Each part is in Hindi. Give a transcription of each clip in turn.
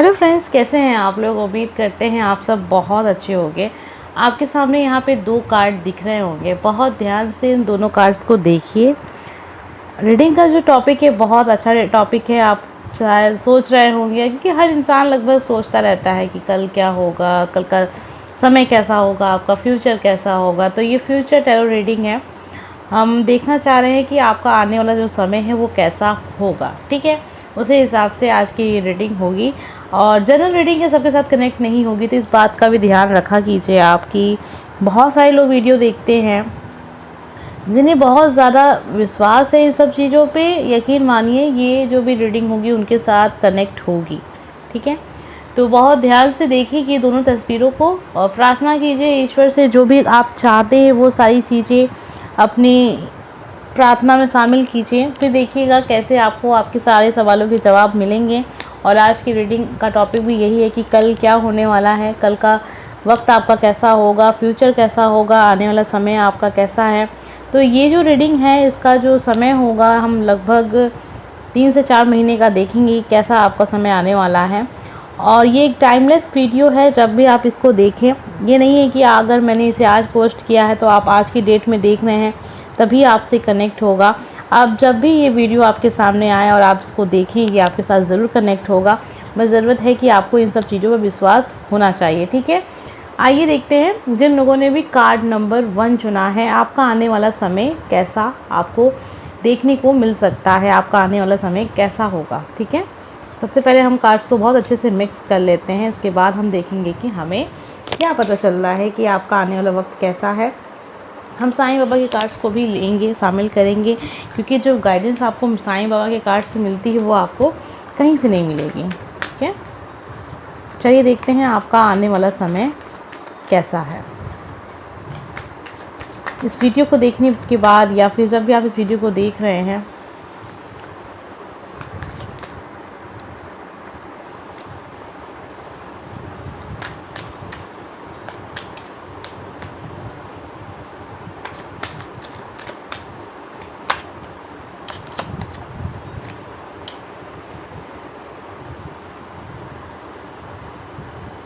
हेलो फ्रेंड्स, कैसे हैं आप लोग। उम्मीद करते हैं आप सब बहुत अच्छे होंगे। आपके सामने यहाँ पे दो कार्ड दिख रहे होंगे, बहुत ध्यान से इन दोनों कार्ड्स को देखिए। रीडिंग का जो टॉपिक है बहुत अच्छा टॉपिक है। आप शायद सोच रहे होंगे, क्योंकि हर इंसान लगभग सोचता रहता है कि कल क्या होगा, कल का समय कैसा होगा, आपका फ्यूचर कैसा होगा। तो ये फ्यूचर टैरो रीडिंग है। हम देखना चाह रहे हैं कि आपका आने वाला जो समय है वो कैसा होगा, ठीक है। उसी हिसाब से आज की ये रीडिंग होगी। और जनरल रीडिंग के सबके साथ कनेक्ट नहीं होगी, तो इस बात का भी ध्यान रखा कीजिए आप कि बहुत सारे लोग वीडियो देखते हैं जिन्हें बहुत ज़्यादा विश्वास है इन सब चीज़ों पे। यकीन मानिए ये जो भी रीडिंग होगी उनके साथ कनेक्ट होगी, ठीक है। तो बहुत ध्यान से देखिए कि दोनों तस्वीरों को, और प्रार्थना कीजिए ईश्वर से जो भी आप चाहते हैं वो सारी चीज़ें अपनी प्रार्थना में शामिल कीजिए। फिर देखिएगा कैसे आपको आपके सारे सवालों के जवाब मिलेंगे। और आज की रीडिंग का टॉपिक भी यही है कि कल क्या होने वाला है, कल का वक्त आपका कैसा होगा, फ्यूचर कैसा होगा, आने वाला समय आपका कैसा है। तो ये जो रीडिंग है इसका जो समय होगा, हम लगभग 3 से 4 महीने का देखेंगे कैसा आपका समय आने वाला है। और ये एक टाइमलेस वीडियो है, जब भी आप इसको देखें। ये नहीं है कि अगर मैंने इसे आज पोस्ट किया है तो आप आज की डेट में देख रहे हैं तभी आपसे कनेक्ट होगा। अब जब भी ये वीडियो आपके सामने आए और आप इसको देखें, ये आपके साथ ज़रूर कनेक्ट होगा। बस ज़रूरत है कि आपको इन सब चीज़ों पर विश्वास होना चाहिए, ठीक है। आइए देखते हैं जिन लोगों ने भी कार्ड नंबर 1 चुना है, आपका आने वाला समय कैसा आपको देखने को मिल सकता है, आपका आने वाला समय कैसा होगा, ठीक है। सबसे पहले हम कार्ड्स को बहुत अच्छे से मिक्स कर लेते हैं, इसके बाद हम देखेंगे कि हमें क्या पता चल रहा है कि आपका आने वाला वक्त कैसा है। हम साईं बाबा के कार्ड्स को भी लेंगे, शामिल करेंगे, क्योंकि जो गाइडेंस आपको साईं बाबा के कार्ड से मिलती है वो आपको कहीं से नहीं मिलेगी, ठीक है। चलिए देखते हैं आपका आने वाला समय कैसा है। इस वीडियो को देखने के बाद या फिर जब भी आप इस वीडियो को देख रहे हैं,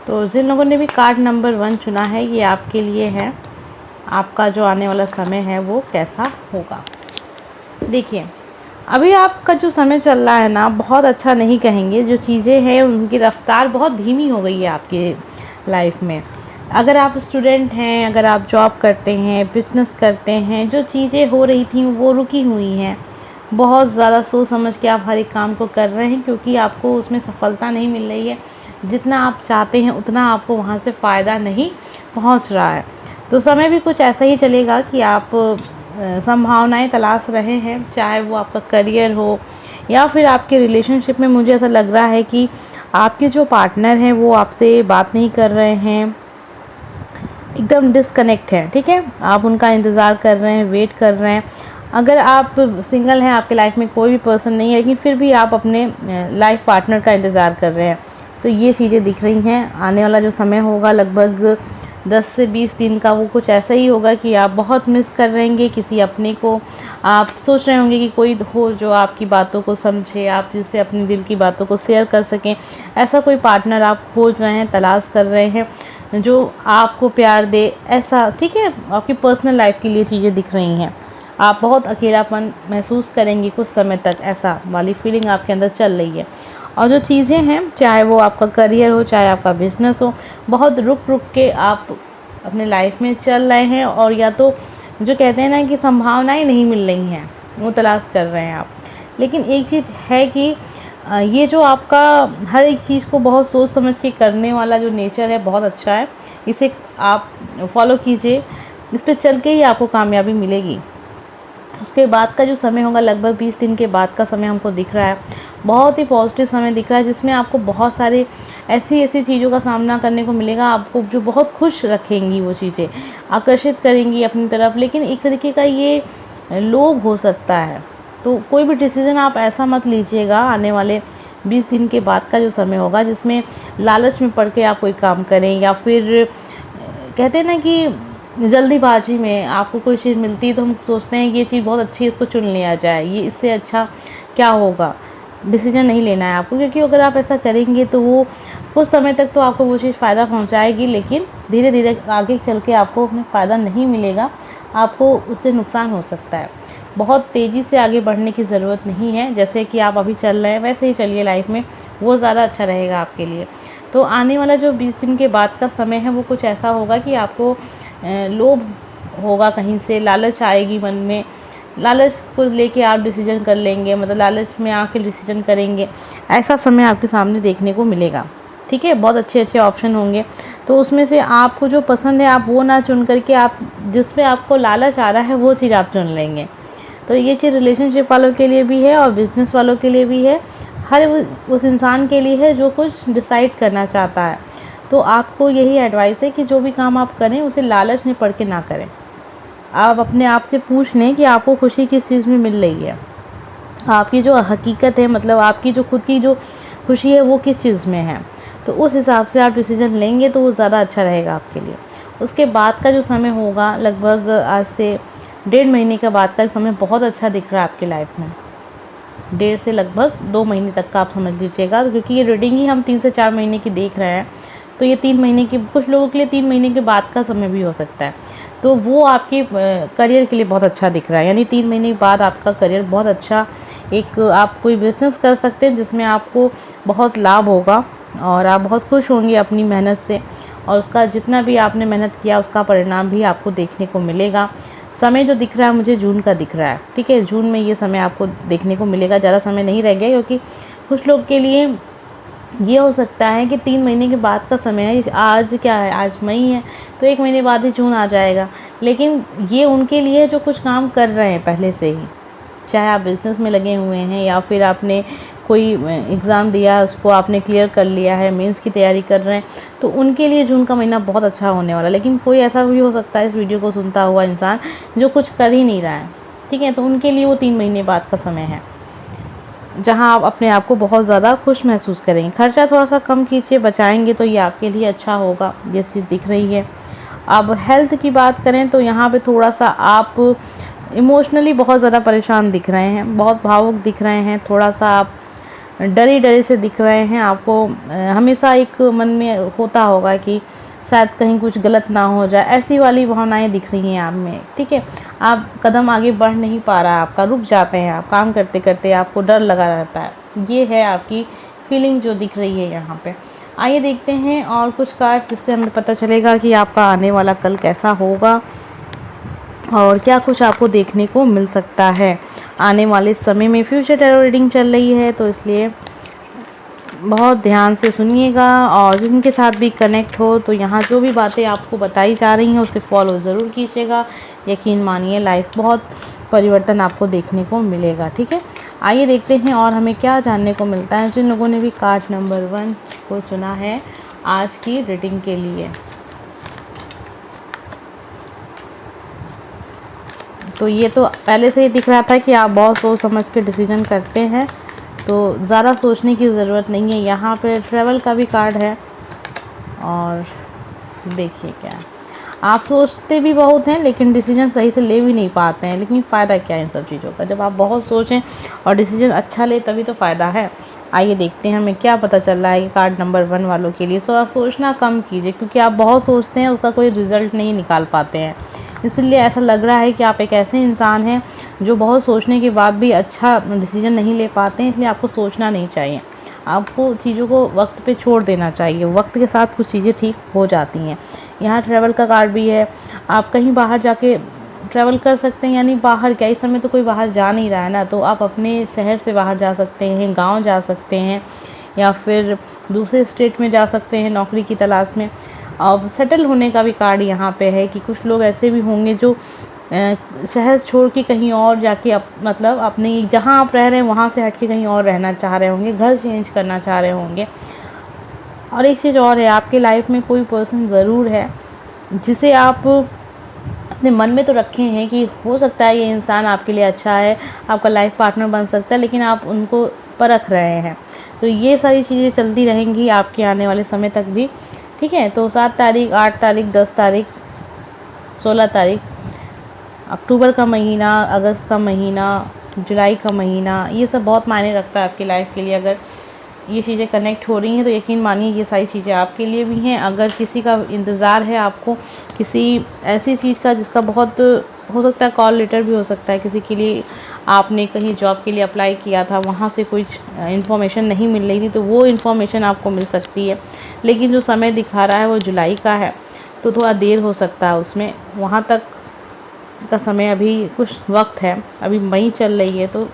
तो जिन लोगों ने भी कार्ड नंबर 1 चुना है, ये आपके लिए है। आपका जो आने वाला समय है वो कैसा होगा। देखिए, अभी आपका जो समय चल रहा है ना, बहुत अच्छा नहीं कहेंगे। जो चीज़ें हैं उनकी रफ़्तार बहुत धीमी हो गई है आपकी लाइफ में। अगर आप स्टूडेंट हैं, अगर आप जॉब करते हैं, बिज़नेस करते हैं, जो चीज़ें हो रही थी वो रुकी हुई हैं। बहुत ज़्यादा सोच समझ के आप हर एक काम को कर रहे हैं, क्योंकि आपको उसमें सफलता नहीं मिल रही है। जितना आप चाहते हैं उतना आपको वहाँ से फ़ायदा नहीं पहुँच रहा है। तो समय भी कुछ ऐसा ही चलेगा कि आप संभावनाएं तलाश रहे हैं, चाहे वो आपका करियर हो या फिर आपके रिलेशनशिप में। मुझे ऐसा लग रहा है कि आपके जो पार्टनर हैं वो आपसे बात नहीं कर रहे हैं, एकदम डिस्कनेक्ट है, ठीक है। आप उनका इंतज़ार कर रहे हैं, वेट कर रहे हैं। अगर आप सिंगल हैं, आपके लाइफ में कोई भी पर्सन नहीं है, लेकिन फिर भी आप अपने लाइफ पार्टनर का इंतज़ार कर रहे हैं, तो ये चीज़ें दिख रही हैं। आने वाला जो समय होगा लगभग 10 से 20 दिन का, वो कुछ ऐसा ही होगा कि आप बहुत मिस कर रहेंगे किसी अपने को। आप सोच रहे होंगे कि कोई हो जो आपकी बातों को समझे, आप जिससे अपने दिल की बातों को शेयर कर सकें। ऐसा कोई पार्टनर आप खोज रहे हैं, तलाश कर रहे हैं जो आपको प्यार दे, ऐसा, ठीक है। आपकी पर्सनल लाइफ के लिए चीज़ें दिख रही हैं। आप बहुत अकेलापन महसूस करेंगे कुछ समय तक, ऐसा वाली फीलिंग आपके अंदर चल रही है। और जो चीज़ें हैं, चाहे वो आपका करियर हो, चाहे आपका बिज़नेस हो, बहुत रुक रुक के आप अपने लाइफ में चल रहे हैं। और या तो जो कहते हैं ना कि संभावनाएं नहीं मिल रही हैं, वो तलाश कर रहे हैं आप। लेकिन एक चीज़ है कि ये जो आपका हर एक चीज़ को बहुत सोच समझ के करने वाला जो नेचर है, बहुत अच्छा है। इसे आप फॉलो कीजिए, इस पर चल के ही आपको कामयाबी मिलेगी। उसके बाद का जो समय होगा, लगभग 20 दिन के बाद का समय हमको दिख रहा है। बहुत ही पॉजिटिव समय दिख रहा है, जिसमें आपको बहुत सारे ऐसी ऐसी चीज़ों का सामना करने को मिलेगा आपको, जो बहुत खुश रखेंगी, वो चीज़ें आकर्षित करेंगी अपनी तरफ। लेकिन एक तरीके का ये लोभ हो सकता है। तो कोई भी डिसीज़न आप ऐसा मत लीजिएगा आने वाले 20 दिन के बाद का जो समय होगा, जिसमें लालच में पड़ के आप कोई काम करें, या फिर कहते हैं ना कि जल्दीबाजी में आपको कोई चीज़ मिलती है तो हम सोचते हैं कि ये चीज़ बहुत अच्छी है, इसको चुन लिया जाए, ये इससे अच्छा क्या होगा। डिसीजन नहीं लेना है आपको, क्योंकि अगर आप ऐसा करेंगे तो वो कुछ समय तक तो आपको वो चीज़ फ़ायदा पहुंचाएगी, लेकिन धीरे धीरे आगे चल के आपको अपने फ़ायदा नहीं मिलेगा, आपको उससे नुकसान हो सकता है। बहुत तेज़ी से आगे बढ़ने की ज़रूरत नहीं है, जैसे कि आप अभी चल रहे हैं वैसे ही चलिए लाइफ में, वो ज़्यादा अच्छा रहेगा आपके लिए। तो आने वाला जो 20 दिन के बाद का समय है वो कुछ ऐसा होगा कि आपको लोभ होगा, कहीं से लालच आएगी मन में, लालच को लेके आप डिसीजन कर लेंगे, मतलब लालच में आके डिसीजन करेंगे, ऐसा समय आपके सामने देखने को मिलेगा। ठीक है, बहुत अच्छे अच्छे ऑप्शन होंगे, तो उसमें से आपको जो पसंद है आप वो ना चुन करके आप जिसमें आपको लालच आ रहा है वो चीज़ आप चुन लेंगे। तो ये चीज़ रिलेशनशिप वालों के लिए भी है और बिज़नेस वालों के लिए भी है, हर उस इंसान के लिए है जो कुछ डिसाइड करना चाहता है। तो आपको यही एडवाइस है कि जो भी काम आप करें उसे लालच में पड़ के ना करें। आप अपने आप से पूछ लें कि आपको खुशी किस चीज़ में मिल रही है, आपकी जो हकीकत है, मतलब आपकी जो खुद की जो खुशी है वो किस चीज़ में है। तो उस हिसाब से आप डिसीजन लेंगे तो वो ज़्यादा अच्छा रहेगा आपके लिए। उसके बाद का जो समय होगा, लगभग आज से 1.5 महीने के बाद का समय बहुत अच्छा दिख रहा है आपकी लाइफ में। 1.5 से लगभग 2 महीने तक का आप समझ लीजिएगा, क्योंकि ये रीडिंग ही हम 3 से 4 महीने की देख रहे हैं, तो ये 3 महीने की, कुछ लोगों के लिए 3 महीने के बाद का समय भी हो सकता है। तो वो आपके करियर के लिए बहुत अच्छा दिख रहा है, यानी 3 महीने के बाद आपका करियर बहुत अच्छा, एक आप कोई बिज़नेस कर सकते हैं जिसमें आपको बहुत लाभ होगा और आप बहुत खुश होंगे अपनी मेहनत से, और उसका जितना भी आपने मेहनत किया उसका परिणाम भी आपको देखने को मिलेगा। समय जो दिख रहा है मुझे जून का दिख रहा है, ठीक है, जून में ये समय आपको देखने को मिलेगा, ज़्यादा समय नहीं रह गया, क्योंकि कुछ लोग के लिए ये हो सकता है कि 3 महीने के बाद का समय है। आज क्या है, आज मई है, तो 1 महीने बाद ही जून आ जाएगा, लेकिन ये उनके लिए जो कुछ काम कर रहे हैं पहले से ही, चाहे आप बिज़नेस में लगे हुए हैं या फिर आपने कोई एग्ज़ाम दिया उसको आपने क्लियर कर लिया है, मेंस की तैयारी कर रहे हैं, तो उनके लिए जून का महीना बहुत अच्छा होने वाला है। लेकिन कोई ऐसा भी हो सकता है इस वीडियो को सुनता हुआ इंसान जो कुछ कर ही नहीं रहा है, ठीक है, तो उनके लिए वो 3 महीने बाद का समय है जहां आप अपने आप को बहुत ज़्यादा खुश महसूस करेंगे। खर्चा थोड़ा सा कम कीजिए, बचाएंगे तो ये आपके लिए अच्छा होगा, ये चीज़ दिख रही है। अब हेल्थ की बात करें तो यहाँ पे थोड़ा सा आप इमोशनली बहुत ज़्यादा परेशान दिख रहे हैं, बहुत भावुक दिख रहे हैं, थोड़ा सा आप डरे डरे से दिख रहे हैं। आपको हमेशा एक मन में होता होगा कि शायद कहीं कुछ गलत ना हो जाए, ऐसी वाली भावनाएं दिख रही हैं आप में, ठीक है। आप कदम आगे बढ़ नहीं पा रहा है आपका, रुक जाते हैं आप काम करते करते, आपको डर लगा रहता है, ये है आपकी फीलिंग जो दिख रही है यहाँ पे। आइए देखते हैं और कुछ कार्ड जिससे हमें पता चलेगा कि आपका आने वाला कल कैसा होगा और क्या कुछ आपको देखने को मिल सकता है आने वाले समय में। फ्यूचर टैरो रीडिंग चल रही है तो इसलिए बहुत ध्यान से सुनिएगा, और जिनके साथ भी कनेक्ट हो तो यहाँ जो भी बातें आपको बताई जा रही हैं उसे फॉलो ज़रूर कीजिएगा। यकीन मानिए लाइफ बहुत परिवर्तन आपको देखने को मिलेगा, ठीक है। आइए देखते हैं और हमें क्या जानने को मिलता है जिन लोगों ने भी कार्ड नंबर 1 को चुना है आज की रीडिंग के लिए। तो ये तो पहले से ही दिख रहा था कि आप बहुत सोच समझ के डिसीजन करते हैं, तो ज़्यादा सोचने की ज़रूरत नहीं है। यहाँ पे ट्रैवल का भी कार्ड है, और देखिए क्या है, आप सोचते भी बहुत हैं लेकिन डिसीजन सही से ले भी नहीं पाते हैं, लेकिन फ़ायदा क्या है इन सब चीज़ों का, जब आप बहुत सोचें और डिसीजन अच्छा ले तभी तो फ़ायदा है। आइए देखते हैं हमें क्या पता चल रहा है कि कार्ड नंबर 1 वालों के लिए। थोड़ा सोचना कम कीजिए, क्योंकि आप बहुत सोचते हैं उसका कोई रिज़ल्ट नहीं निकाल पाते हैं, इसलिए ऐसा लग रहा है कि आप एक ऐसे इंसान हैं जो बहुत सोचने के बाद भी अच्छा डिसीजन नहीं ले पाते हैं, इसलिए आपको सोचना नहीं चाहिए, आपको चीज़ों को वक्त पे छोड़ देना चाहिए, वक्त के साथ कुछ चीज़ें ठीक हो जाती हैं। यहाँ ट्रैवल का कार्ड भी है, आप कहीं बाहर जाके ट्रैवल कर सकते हैं, यानी बाहर क्या, इस समय तो कोई बाहर जा नहीं रहा है ना, तो आप अपने शहर से बाहर जा सकते हैं, गाँव जा सकते हैं, या फिर दूसरे स्टेट में जा सकते हैं नौकरी की तलाश में। अब सेटल होने का भी कार्ड यहाँ पे है कि कुछ लोग ऐसे भी होंगे जो शहर छोड़ के कहीं और जाके मतलब अपने जहाँ आप रह रहे हैं वहाँ से हट के कहीं और रहना चाह रहे होंगे, घर चेंज करना चाह रहे होंगे। और एक चीज़ और है, आपके लाइफ में कोई पर्सन ज़रूर है जिसे आप अपने मन में तो रखे हैं कि हो सकता है ये इंसान आपके लिए अच्छा है, आपका लाइफ पार्टनर बन सकता है, लेकिन आप उनको परख रहे हैं। तो ये सारी चीज़ें चलती रहेंगी आपके आने वाले समय तक भी, ठीक है। तो 7 तारीख, 8 तारीख, 10 तारीख, 16 तारीख, अक्टूबर का महीना, अगस्त का महीना, जुलाई का महीना, ये सब बहुत मायने रखता है आपकी लाइफ के लिए। अगर ये चीज़ें कनेक्ट हो रही हैं तो यकीन मानिए ये सारी चीज़ें आपके लिए भी हैं। अगर किसी का इंतज़ार है आपको किसी ऐसी चीज़ का जिसका बहुत हो सकता है कॉल लेटर भी हो सकता है, किसी के लिए आपने कहीं जॉब के लिए अप्लाई किया था, वहाँ से कुछ इन्फॉर्मेशन नहीं मिल रही थी, तो वो इन्फॉर्मेशन आपको मिल सकती है। लेकिन जो समय दिखा रहा है वो जुलाई का है, तो थोड़ा देर हो सकता है उसमें। वहाँ तक का समय अभी कुछ वक्त है, अभी मई चल रही है तो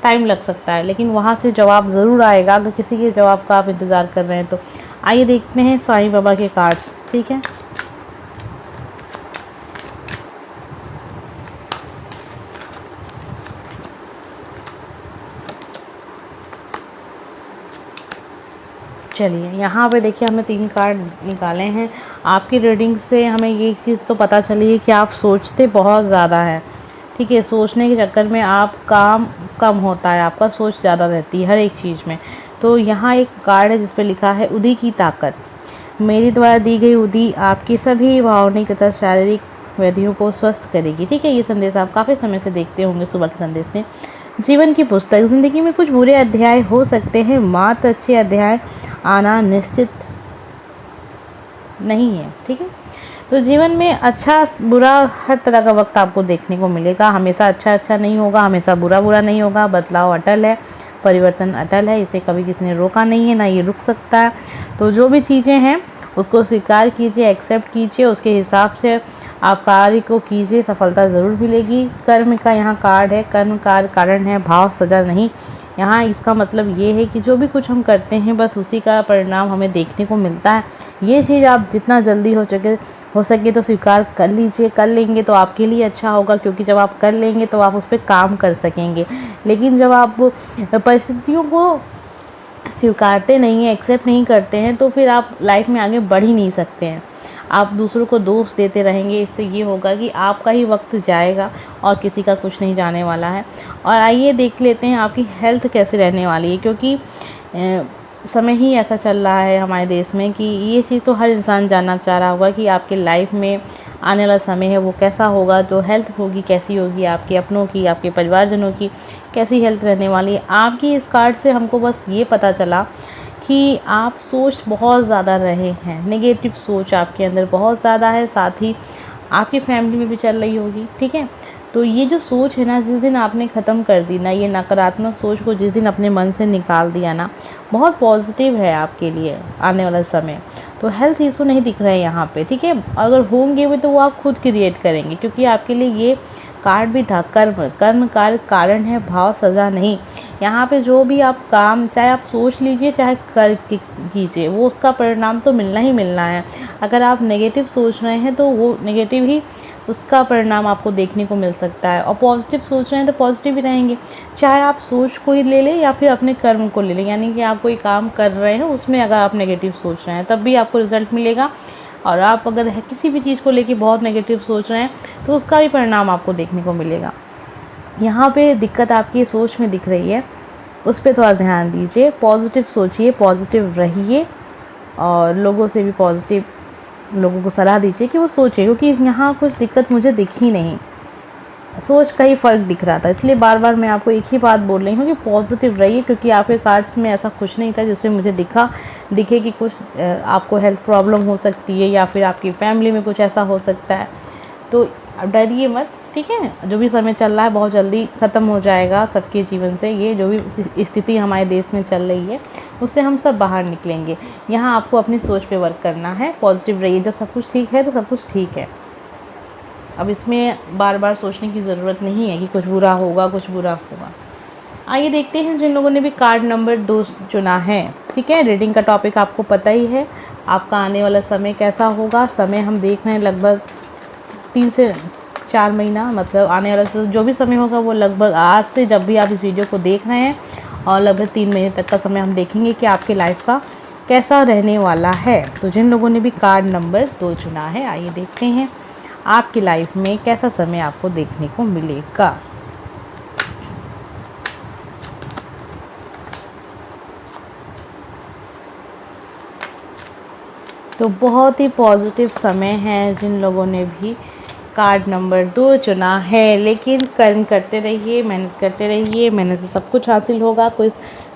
टाइम लग सकता है, लेकिन वहाँ से जवाब ज़रूर आएगा अगर किसी के जवाब का आप इंतज़ार कर रहे हैं तो। आइए देखते हैं साईं बाबा के कार्ड्स। ठीक है, चलिए यहाँ पे देखिए हमने 3 कार्ड निकाले हैं। आपकी रीडिंग से हमें ये चीज़ तो पता चली है कि आप सोचते बहुत ज़्यादा हैं। ठीक है, सोचने के चक्कर में आप काम कम होता है, आपका सोच ज़्यादा रहती है हर एक चीज़ में। तो यहाँ एक कार्ड है जिस पे लिखा है उदी की ताकत। मेरी द्वारा दी गई उदी आपकी सभी भावनिक तथा शारीरिक व्याधियों को स्वस्थ करेगी। ठीक है, ये संदेश आप काफ़ी समय से देखते होंगे सुबह के संदेश में। जीवन की पुस्तक, ज़िंदगी में कुछ बुरे अध्याय हो सकते हैं, मात्र अच्छे अध्याय आना निश्चित नहीं है। ठीक है, तो जीवन में अच्छा बुरा हर तरह का वक्त आपको देखने को मिलेगा। हमेशा अच्छा अच्छा नहीं होगा, हमेशा बुरा बुरा नहीं होगा। बदलाव अटल है, परिवर्तन अटल है, इसे कभी किसी ने रोका नहीं है, ना ये रुक सकता है। तो जो भी चीज़ें हैं उसको स्वीकार कीजिए, एक्सेप्ट कीजिए, उसके हिसाब से आप कार्य को कीजिए, सफलता ज़रूर मिलेगी। कर्म का यहाँ कार्ड है, कर्म का कारण है, भाव सजा नहीं। यहाँ इसका मतलब ये है कि जो भी कुछ हम करते हैं बस उसी का परिणाम हमें देखने को मिलता है। ये चीज़ आप जितना जल्दी हो सके तो स्वीकार कर लीजिए। कर लेंगे तो आपके लिए अच्छा होगा, क्योंकि जब आप कर लेंगे तो आप उस पर काम कर सकेंगे। लेकिन जब आप परिस्थितियों को स्वीकारते नहीं हैं, एक्सेप्ट नहीं करते हैं, तो फिर आप लाइफ में आगे बढ़ ही नहीं सकते हैं। आप दूसरों को दोष देते रहेंगे, इससे ये होगा कि आपका ही वक्त जाएगा और किसी का कुछ नहीं जाने वाला है। और आइए देख लेते हैं आपकी हेल्थ कैसे रहने वाली है, क्योंकि समय ही ऐसा चल रहा है हमारे देश में कि ये चीज़ तो हर इंसान जानना चाह रहा होगा कि आपके लाइफ में आने वाला समय है वो कैसा होगा, जो हेल्थ होगी कैसी होगी, आपके अपनों की, आपके परिवारजनों की कैसी हेल्थ रहने वाली है। आपकी इस कार्ड से हमको बस ये पता चला कि आप सोच बहुत ज़्यादा रहे हैं, नेगेटिव सोच आपके अंदर बहुत ज़्यादा है, साथ ही आपकी फैमिली में भी चल रही होगी। ठीक है, तो ये जो सोच है ना, जिस दिन आपने ख़त्म कर दी ना, ये नकारात्मक सोच को जिस दिन अपने मन से निकाल दिया ना, बहुत पॉजिटिव है आपके लिए आने वाला समय। तो हेल्थ इशू नहीं दिख रहे हैं यहाँ पे। ठीक है, अगर होंगे भी तो वो आप खुद क्रिएट करेंगे, क्योंकि आपके लिए ये कार्ड भी था कर्म कार्य कारण है, भाव सज़ा नहीं। यहाँ पे जो भी आप काम चाहे आप सोच लीजिए चाहे कर कीजिए, वो उसका परिणाम तो मिलना ही मिलना है। अगर आप नेगेटिव सोच रहे हैं तो वो नेगेटिव ही उसका परिणाम आपको देखने को मिल सकता है, और पॉजिटिव सोच रहे हैं तो पॉजिटिव ही रहेंगे। चाहे आप सोच को ही ले लें या फिर अपने कर्म को ले लें, यानी कि आप कोई काम कर रहे हैं उसमें अगर आप नेगेटिव सोच रहे हैं तब भी आपको रिज़ल्ट मिलेगा, और आप अगर किसी भी चीज़ को लेके बहुत नेगेटिव सोच रहे हैं तो उसका भी परिणाम आपको देखने को मिलेगा। यहाँ पे दिक्कत आपकी सोच में दिख रही है, उस पर थोड़ा ध्यान दीजिए। पॉजिटिव सोचिए, पॉजिटिव रहिए, और लोगों से भी पॉजिटिव लोगों को सलाह दीजिए कि वो सोचें, क्योंकि यहाँ कुछ दिक्कत मुझे दिखी नहीं, सोच का ही फ़र्क दिख रहा था। इसलिए बार बार मैं आपको एक ही बात बोल रही हूँ कि पॉजिटिव रहिए, क्योंकि आपके कार्ड्स में ऐसा कुछ नहीं था जिसमें मुझे दिखे कि कुछ आपको हेल्थ प्रॉब्लम हो सकती है या फिर आपकी फैमिली में कुछ ऐसा हो सकता है। तो डरिए मत। ठीक है, जो भी समय चल रहा है बहुत जल्दी ख़त्म हो जाएगा सबके जीवन से। ये जो भी स्थिति हमारे देश में चल रही है उससे हम सब बाहर निकलेंगे। यहाँ आपको अपनी सोच पे वर्क करना है, पॉजिटिव रहिए। जब सब कुछ ठीक है तो सब कुछ ठीक है। अब इसमें बार बार सोचने की ज़रूरत नहीं है कि कुछ बुरा होगा कुछ बुरा होगा। आइए देखते हैं जिन लोगों ने भी कार्ड नंबर 2 चुना है। ठीक है, रीडिंग का टॉपिक आपको पता ही है, आपका आने वाला समय कैसा होगा। समय हम देख रहे हैं लगभग 3 से 4 महीना, मतलब आने वाला जो भी समय होगा वो लगभग आज से जब भी आप इस वीडियो को देख रहे हैं और लगभग 3 महीने तक का समय हम देखेंगे कि आपके लाइफ का कैसा रहने वाला है। तो जिन लोगों ने भी कार्ड नंबर 2 चुना है, आइए देखते हैं आपकी लाइफ में कैसा समय आपको देखने को मिलेगा। तो बहुत ही पॉजिटिव समय है जिन लोगों ने भी कार्ड नंबर 2 चुना है, लेकिन कर्म करते रहिए, मेहनत करते रहिए, मेहनत से सब कुछ हासिल होगा। कोई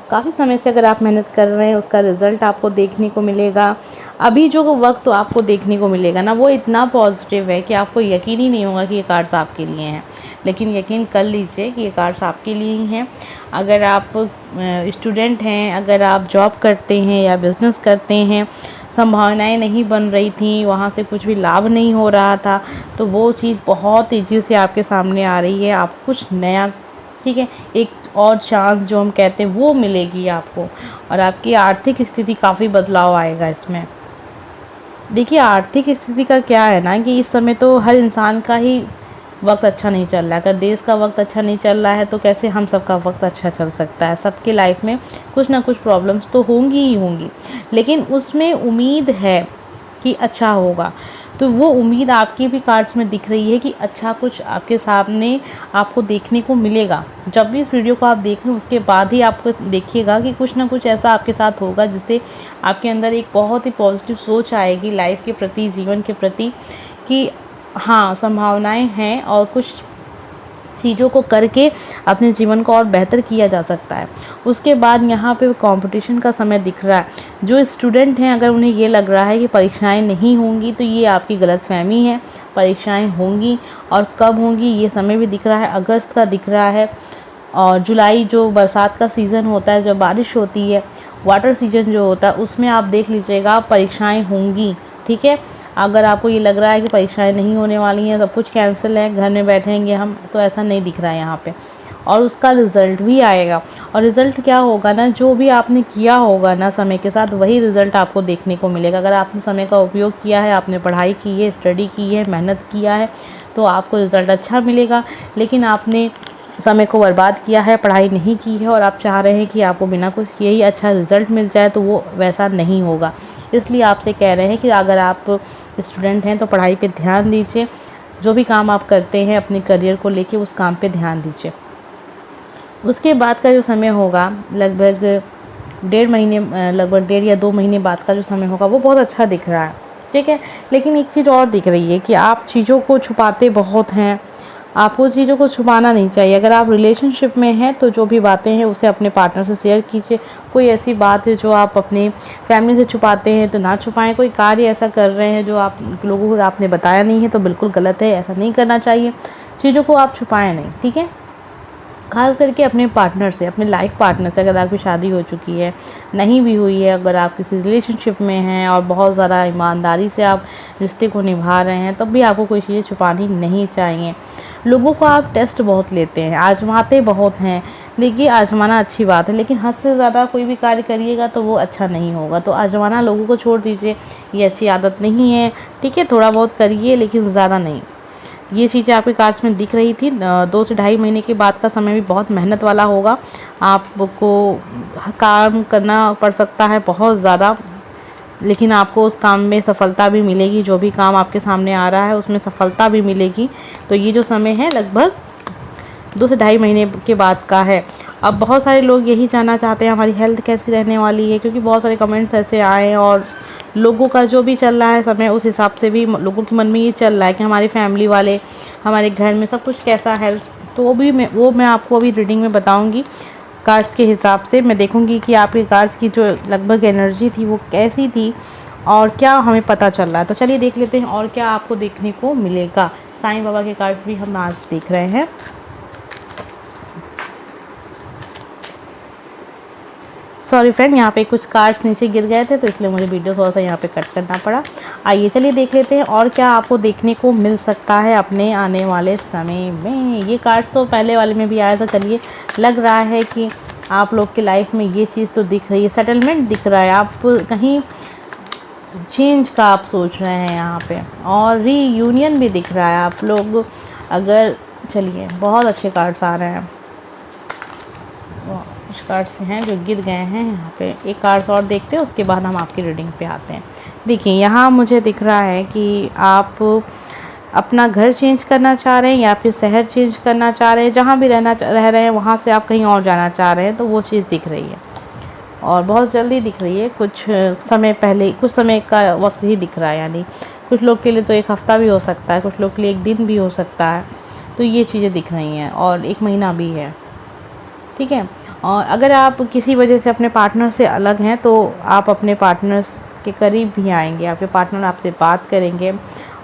काफ़ी समय से अगर आप मेहनत कर रहे हैं, उसका रिज़ल्ट आपको देखने को मिलेगा। अभी जो वक्त आपको देखने को मिलेगा ना, वो इतना पॉजिटिव है कि आपको यकीन ही नहीं होगा कि ये कार्ड्स आपके लिए हैं, लेकिन यकीन कर लीजिए कि ये कार्ड्स आपके लिए ही हैं। अगर आप स्टूडेंट हैं, अगर आप जॉब करते हैं या बिज़नेस करते हैं, संभावनाएं नहीं बन रही थी, वहाँ से कुछ भी लाभ नहीं हो रहा था, तो वो चीज़ बहुत तेज़ी से आपके सामने आ रही है। आप कुछ नया, ठीक है, एक और चांस जो हम कहते हैं वो मिलेगी आपको, और आपकी आर्थिक स्थिति काफ़ी बदलाव आएगा इसमें। देखिए, आर्थिक स्थिति का क्या है ना कि इस समय तो हर इंसान का ही वक्त अच्छा नहीं चल रहा है। अगर देश का वक्त अच्छा नहीं चल रहा है तो कैसे हम सबका वक्त अच्छा चल सकता है। सबकी लाइफ में कुछ ना कुछ प्रॉब्लम्स तो होंगी ही होंगी, लेकिन उसमें उम्मीद है कि अच्छा होगा। तो वो उम्मीद आपकी भी कार्ड्स में दिख रही है कि अच्छा कुछ आपके सामने आपको देखने को मिलेगा। जब भी इस वीडियो को आप देख लें उसके बाद ही आपको देखिएगा कि कुछ ना कुछ ऐसा आपके साथ होगा जिससे आपके अंदर एक बहुत ही पॉजिटिव सोच आएगी लाइफ के प्रति, जीवन के प्रति, कि हाँ, संभावनाएं हैं और कुछ चीज़ों को करके अपने जीवन को और बेहतर किया जा सकता है। उसके बाद यहाँ पे कंपटीशन का समय दिख रहा है। जो स्टूडेंट हैं, अगर उन्हें ये लग रहा है कि परीक्षाएं नहीं होंगी, तो ये आपकी गलतफहमी है। परीक्षाएं होंगी, और कब होंगी ये समय भी दिख रहा है, अगस्त का दिख रहा है। और जुलाई जो बरसात का सीज़न होता है, जब बारिश होती है, वाटर सीजन जो होता है, उसमें आप देख लीजिएगा परीक्षाएँ होंगी, ठीक है। अगर आपको ये लग रहा है कि परीक्षाएं नहीं होने वाली हैं, सब कुछ कैंसिल है, घर में बैठेंगे हम, तो ऐसा नहीं दिख रहा है यहाँ पे। और उसका रिज़ल्ट भी आएगा, और रिज़ल्ट क्या होगा ना, जो भी आपने किया होगा ना समय के साथ, वही रिज़ल्ट आपको देखने को मिलेगा। अगर आपने समय का उपयोग किया है, आपने पढ़ाई की है, स्टडी की है, मेहनत किया है, तो आपको रिज़ल्ट अच्छा मिलेगा। लेकिन आपने समय को बर्बाद किया है, पढ़ाई नहीं की है, और आप चाह रहे हैं कि आपको बिना कुछ किए ही अच्छा रिज़ल्ट मिल जाए, तो वो वैसा नहीं होगा। इसलिए आपसे कह रहे हैं कि अगर आप स्टूडेंट हैं तो पढ़ाई पे ध्यान दीजिए। जो भी काम आप करते हैं अपने करियर को लेके, उस काम पे ध्यान दीजिए। उसके बाद का जो समय होगा, लगभग 1.5 महीने, लगभग 1.5 या 2 महीने बाद का जो समय होगा, वो बहुत अच्छा दिख रहा है, ठीक है। लेकिन एक चीज़ और दिख रही है कि आप चीज़ों को छुपाते बहुत हैं। आपको चीज़ों को छुपाना नहीं चाहिए। अगर आप रिलेशनशिप में हैं तो जो भी बातें हैं उसे अपने पार्टनर से शेयर कीजिए। कोई ऐसी बात है जो आप अपने फैमिली से छुपाते हैं तो ना छुपाएं। कोई कार्य ऐसा कर रहे हैं जो आप लोगों को आपने बताया नहीं है तो बिल्कुल गलत है, ऐसा नहीं करना चाहिए। चीज़ों को आप छुपाएं नहीं, ठीक है। खास करके अपने पार्टनर से, अपने लाइफ पार्टनर से, अगर आपकी शादी हो चुकी है, नहीं भी हुई है, अगर आप किसी रिलेशनशिप में हैं और बहुत ज़्यादा ईमानदारी से आप रिश्ते को निभा रहे हैं, तब भी आपको कोई चीज़ें छुपानी नहीं चाहिए। लोगों को आप टेस्ट बहुत लेते हैं, आजमाते बहुत हैं। देखिए, आजमाना अच्छी बात है, लेकिन हद से ज़्यादा कोई भी कार्य करिएगा तो वो अच्छा नहीं होगा। तो आजमाना लोगों को छोड़ दीजिए, ये अच्छी आदत नहीं है, ठीक है। थोड़ा बहुत करिए, लेकिन ज़्यादा नहीं। ये चीज़ें आपके कार्ड्स में दिख रही थी। 2 से 2.5 महीने के बाद का समय भी बहुत मेहनत वाला होगा। आपको काम करना पड़ सकता है बहुत ज़्यादा, लेकिन आपको उस काम में सफलता भी मिलेगी। जो भी काम आपके सामने आ रहा है उसमें सफलता भी मिलेगी। तो ये जो समय है लगभग 2 से 2.5 महीने के बाद का है। अब बहुत सारे लोग यही जानना चाहते हैं हमारी हेल्थ कैसी रहने वाली है, क्योंकि बहुत सारे कमेंट्स ऐसे आए हैं और लोगों का जो भी चल रहा है समय, उस हिसाब से भी लोगों के मन में ये चल रहा है कि हमारी फैमिली वाले, हमारे घर में सब कुछ कैसा है। तो वो मैं आपको अभी रीडिंग में बताऊँगी। कार्ड्स के हिसाब से मैं देखूंगी कि आपके कार्ड्स की जो लगभग एनर्जी थी वो कैसी थी और क्या हमें पता चल रहा है। तो चलिए देख लेते हैं और क्या आपको देखने को मिलेगा। साईं बाबा के कार्ड भी हम आज देख रहे हैं। सॉरी फ्रेंड, यहाँ पे कुछ कार्ड्स नीचे गिर गए थे तो इसलिए मुझे वीडियो थोड़ा सा यहाँ पे कट करना पड़ा। आइए चलिए देख लेते हैं और क्या आपको देखने को मिल सकता है अपने आने वाले समय में। ये कार्ड्स तो पहले वाले में भी आया था। चलिए, लग रहा है कि आप लोग की लाइफ में ये चीज़ तो दिख रही है, सेटलमेंट दिख रहा है, आप कहीं चेंज का आप सोच रहे हैं यहाँ पे, और रीयूनियन भी दिख रहा है आप लोग अगर। चलिए, बहुत अच्छे कार्ड्स आ रहे हैं। कुछ कार्ड्स हैं जो गिर गए हैं यहाँ पे। एक कार्ड्स और देखते हैं, उसके बाद हम आपकी रीडिंग पे आते हैं। देखिए, यहाँ मुझे दिख रहा है कि आप अपना घर चेंज करना चाह रहे हैं या फिर शहर चेंज करना चाह रहे हैं। जहाँ भी रह रहे हैं वहाँ से आप कहीं और जाना चाह रहे हैं, तो वो चीज़ दिख रही है और बहुत जल्दी दिख रही है। कुछ समय पहले, कुछ समय का वक्त ही दिख रहा है, यानी कुछ लोग के लिए तो 1 हफ़्ता भी हो सकता है, कुछ लोग के लिए 1 दिन भी हो सकता है। तो ये चीज़ें दिख रही हैं और 1 महीना भी है, ठीक है। और अगर आप किसी वजह से अपने पार्टनर से अलग हैं तो आप अपने पार्टनर्स के करीब भी आएंगे, आपके पार्टनर आपसे बात करेंगे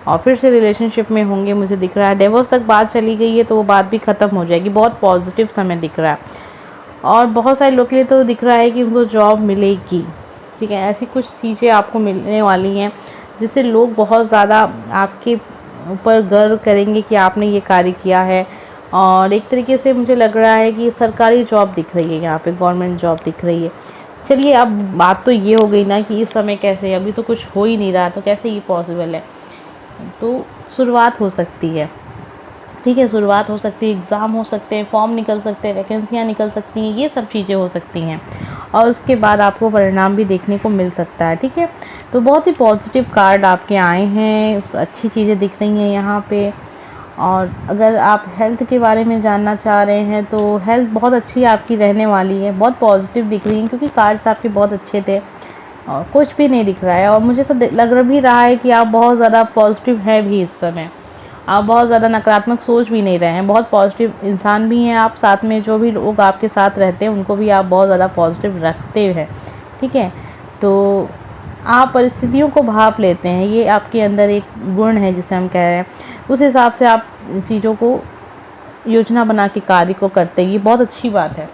और फिर से रिलेशनशिप में होंगे। मुझे दिख रहा है डिवोर्स तक बात चली गई है तो वो बात भी ख़त्म हो जाएगी। बहुत पॉजिटिव समय दिख रहा है और बहुत सारे लोग के लिए तो दिख रहा है कि उनको जॉब मिलेगी, ठीक है। ऐसी कुछ चीज़ें आपको मिलने वाली हैं जिससे लोग बहुत ज़्यादा आपके ऊपर गर्व करेंगे कि आपने ये कार्य किया है। और एक तरीके से मुझे लग रहा है कि सरकारी जॉब दिख रही है, यहाँ पे गवर्नमेंट जॉब दिख रही है। चलिए, अब बात तो ये हो गई ना कि इस समय कैसे, अभी तो कुछ हो ही नहीं रहा तो कैसे ये पॉसिबल है। तो शुरुआत हो सकती है, ठीक है, शुरुआत हो सकती है, एग्ज़ाम हो सकते हैं, फॉर्म निकल सकते हैं, वैकेंसियाँ निकल सकती हैं, ये सब चीज़ें हो सकती हैं और उसके बाद आपको परिणाम भी देखने को मिल सकता है, ठीक है। तो बहुत ही पॉजिटिव कार्ड आपके आए हैं, अच्छी चीज़ें दिख रही हैं यहाँ पे। और अगर आप हेल्थ के बारे में जानना चाह रहे हैं तो हेल्थ बहुत अच्छी आपकी रहने वाली है, बहुत पॉजिटिव दिख रही है क्योंकि कार्ड्स आपके बहुत अच्छे थे और कुछ भी नहीं दिख रहा है। और मुझे तो लग भी रहा है कि आप बहुत ज़्यादा पॉजिटिव हैं भी इस समय, आप बहुत ज़्यादा नकारात्मक सोच भी नहीं रहे हैं, बहुत पॉजिटिव इंसान भी हैं आप। साथ में जो भी लोग आपके साथ रहते हैं उनको भी आप बहुत ज़्यादा पॉजिटिव रखते हैं, ठीक है। तो आप परिस्थितियों को भाप लेते हैं, ये आपके अंदर एक गुण है जिसे हम कह रहे हैं। उस हिसाब से आप चीज़ों को योजना बना के कार्य को करते हैं, ये बहुत अच्छी बात है।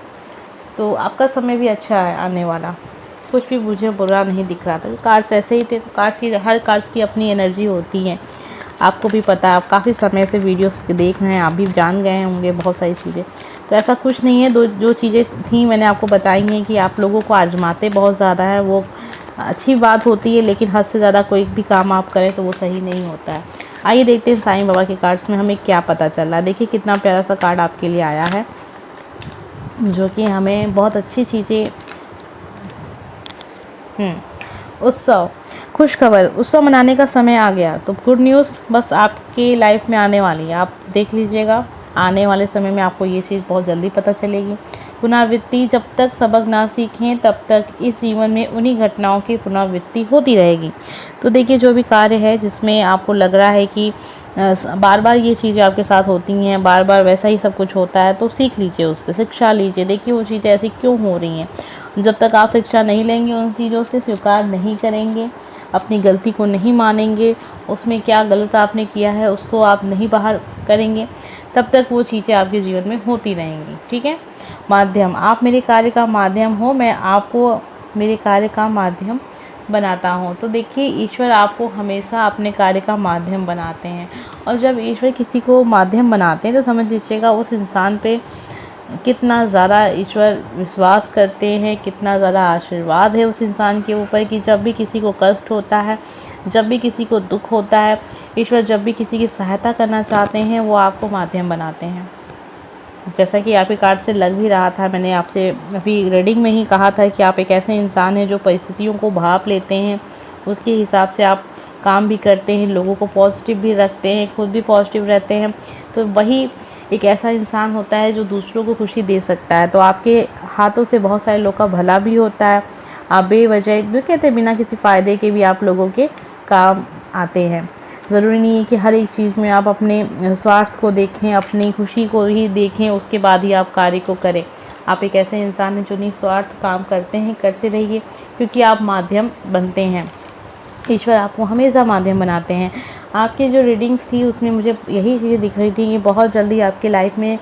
तो आपका समय भी अच्छा है आने वाला, कुछ भी मुझे बुरा नहीं दिख रहा था। कार्ड्स ऐसे ही थे, कार्ड्स की हर कार्ड्स की अपनी एनर्जी होती है, आपको भी पता है, आप काफ़ी समय से वीडियोस देख रहे हैं, आप भी जान गए होंगे बहुत सारी चीज़ें। तो ऐसा कुछ नहीं है, जो चीज़ें थी मैंने आपको बताई हैं कि आप लोगों को आजमाते बहुत ज़्यादा है, वो अच्छी बात होती है, लेकिन हद से ज़्यादा कोई भी काम आप करें तो वो सही नहीं होता है। आइए देखते हैं साईं बाबा के कार्ड्स में हमें क्या पता चल रहा है। देखिए कितना प्यारा सा कार्ड आपके लिए आया है जो कि हमें बहुत अच्छी चीज़ें उत्सव, खुशखबर, उत्सव मनाने का समय आ गया। तो गुड न्यूज़ बस आपकी लाइफ में आने वाली है, आप देख लीजिएगा। आने वाले समय में आपको ये चीज़ बहुत जल्दी पता चलेगी। पुनरावृत्ति, जब तक सबक ना सीखें तब तक इस जीवन में उन्हीं घटनाओं की पुनरावृत्ति होती रहेगी। तो देखिए, जो भी कार्य है जिसमें आपको लग रहा है कि बार बार ये चीज़ें आपके साथ होती हैं, बार बार वैसा ही सब कुछ होता है, तो सीख लीजिए, उससे शिक्षा लीजिए। देखिए वो चीज़ें ऐसी क्यों हो रही हैं। जब तक आप शिक्षा नहीं लेंगे, उन चीज़ों से स्वीकार नहीं करेंगे, अपनी गलती को नहीं मानेंगे, उसमें क्या गलत आपने किया है उसको आप नहीं बाहर करेंगे, तब तक वो चीज़ें आपके जीवन में होती रहेंगी, ठीक है। माध्यम, आप मेरे कार्य का माध्यम हो, मैं आपको मेरे कार्य का माध्यम बनाता हूँ। तो देखिए, ईश्वर आपको हमेशा अपने कार्य का माध्यम बनाते हैं और जब ईश्वर किसी को माध्यम बनाते हैं तो समझ लीजिएगा उस इंसान पे कितना ज़्यादा ईश्वर विश्वास करते हैं, कितना ज़्यादा आशीर्वाद है उस इंसान के ऊपर कि जब भी किसी को कष्ट होता है, जब भी किसी को दुख होता है, ईश्वर जब भी किसी की सहायता करना चाहते हैं वो आपको माध्यम बनाते हैं। जैसा कि आपके कार्ड से लग भी रहा था, मैंने आपसे अभी रीडिंग में ही कहा था कि आप एक ऐसे इंसान हैं जो परिस्थितियों को भाप लेते हैं, उसके हिसाब से आप काम भी करते हैं, लोगों को पॉजिटिव भी रखते हैं, खुद भी पॉजिटिव रहते हैं। तो वही एक ऐसा इंसान होता है जो दूसरों को खुशी दे सकता है। तो आपके हाथों से बहुत सारे लोग का भला भी होता है। आप बेवजह, जो कहते हैं, बिना किसी फ़ायदे के भी आप लोगों के काम आते हैं। ज़रूरी नहीं है कि हर एक चीज़ में आप अपने स्वार्थ को देखें, अपनी खुशी को ही देखें, उसके बाद ही आप कार्य को करें। आप एक ऐसे इंसान हैं जो निस्वार्थ काम करते हैं, करते रहिए, क्योंकि आप माध्यम बनते हैं। ईश्वर आपको हमेशा माध्यम बनाते हैं। आपकी जो रीडिंग्स थी उसमें मुझे यही चीज़ें दिख रही थी कि बहुत जल्दी आपकी लाइफ में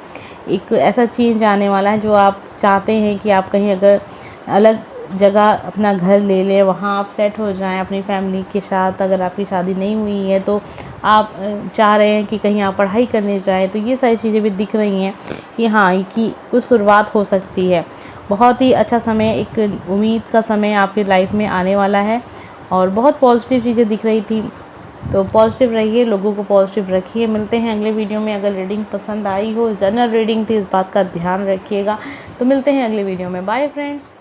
एक ऐसा चेंज आने वाला है जो आप चाहते हैं कि आप कहीं अगर अलग जगह अपना घर ले लें, वहाँ आप सेट हो जाएं अपनी फैमिली के साथ। अगर आपकी शादी नहीं हुई है तो आप चाह रहे हैं कि कहीं आप पढ़ाई करने जाएं, तो ये सारी चीज़ें भी दिख रही हैं कि हाँ, कि कुछ शुरुआत हो सकती है। बहुत ही अच्छा समय, एक उम्मीद का समय आपकी लाइफ में आने वाला है और बहुत पॉजिटिव चीज़ें दिख रही थी। तो पॉजिटिव रहिए, लोगों को पॉजिटिव रखिए। मिलते हैं अगले वीडियो में। अगर रीडिंग पसंद आई हो, जनरल रीडिंग थी, इस बात का ध्यान रखिएगा। तो मिलते हैं अगले वीडियो में। Bye friends.